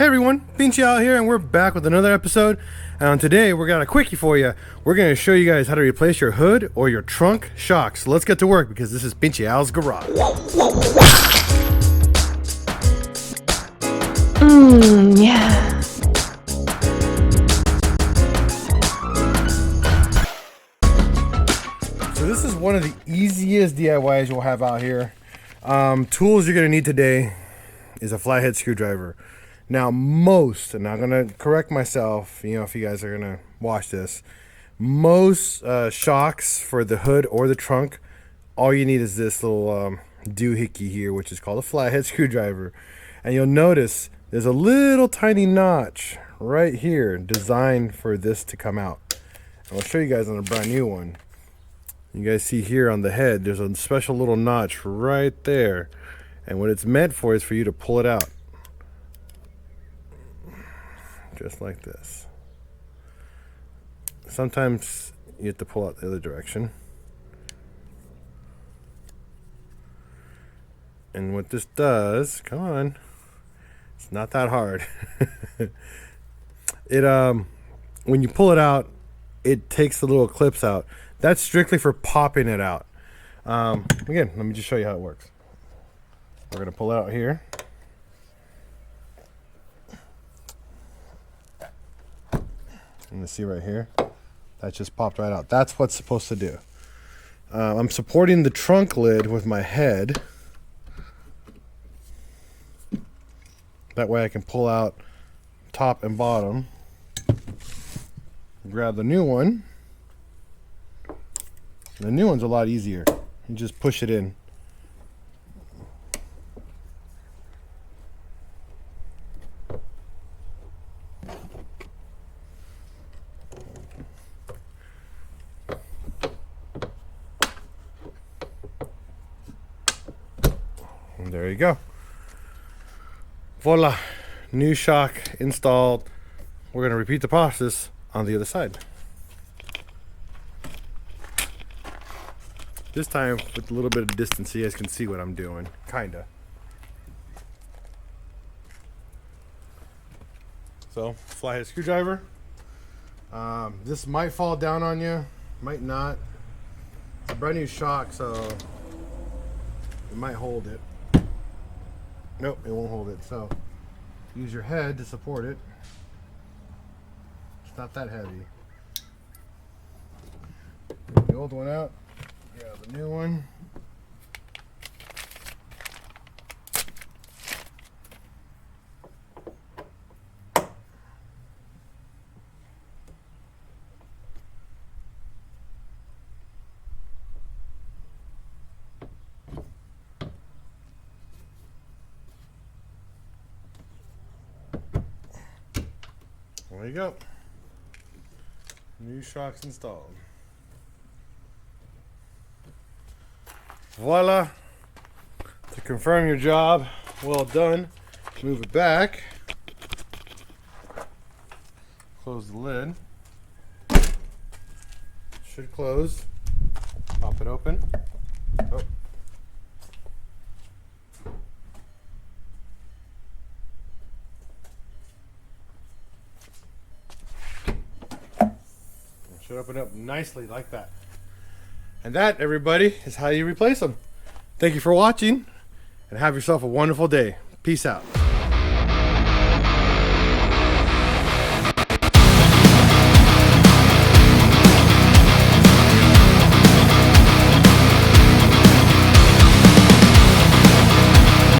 Hey everyone, PincheAls here, and we're back with another episode. And today we got a quickie for you. We're going to show you guys how to replace your hood or your trunk shocks. So let's get to work because this is PincheAls Garage. Yeah. So this is one of the easiest DIYs you'll have out here. Tools you're going to need today is a flathead screwdriver. Now most, and I'm going to correct myself, if you guys are going to watch this, most shocks for the hood or the trunk, all you need is this little doohickey here, which is called a flathead screwdriver. And you'll notice there's a little tiny notch right here designed for this to come out. And I'll show you guys on a brand new one. You guys see here on the head, there's a special little notch right there. And what it's meant for is for you to pull it out. Just like this. Sometimes you have to pull out the other direction. And what this does, come on, it's not that hard. When you pull it out, it takes the little clips out. That's strictly for popping it out. Again, let me just show you how it works. We're gonna pull it out here. You can see right here, that just popped right out. That's what's supposed to do. I'm supporting the trunk lid with my head. That way I can pull out top and bottom. Grab the new one. The new one's a lot easier. You just push it in. And there you go. Voila, new shock installed. We're going to repeat the process on the other side. This time with a little bit of distance so you guys can see what I'm doing, kinda. So, flathead screwdriver. This might fall down on you, might not. It's a brand new shock, so it might hold it. Nope, it won't hold it. So use your head to support it. It's not that heavy. Get the old one out. Grab the new one. There you go. New shocks installed. Voila. To confirm your job, well done. Move it back. Close the lid. Should close. Pop it open. Oh. Should open up nicely like that. And that, everybody, is how you replace them. Thank you for watching, and have yourself a wonderful day. Peace out.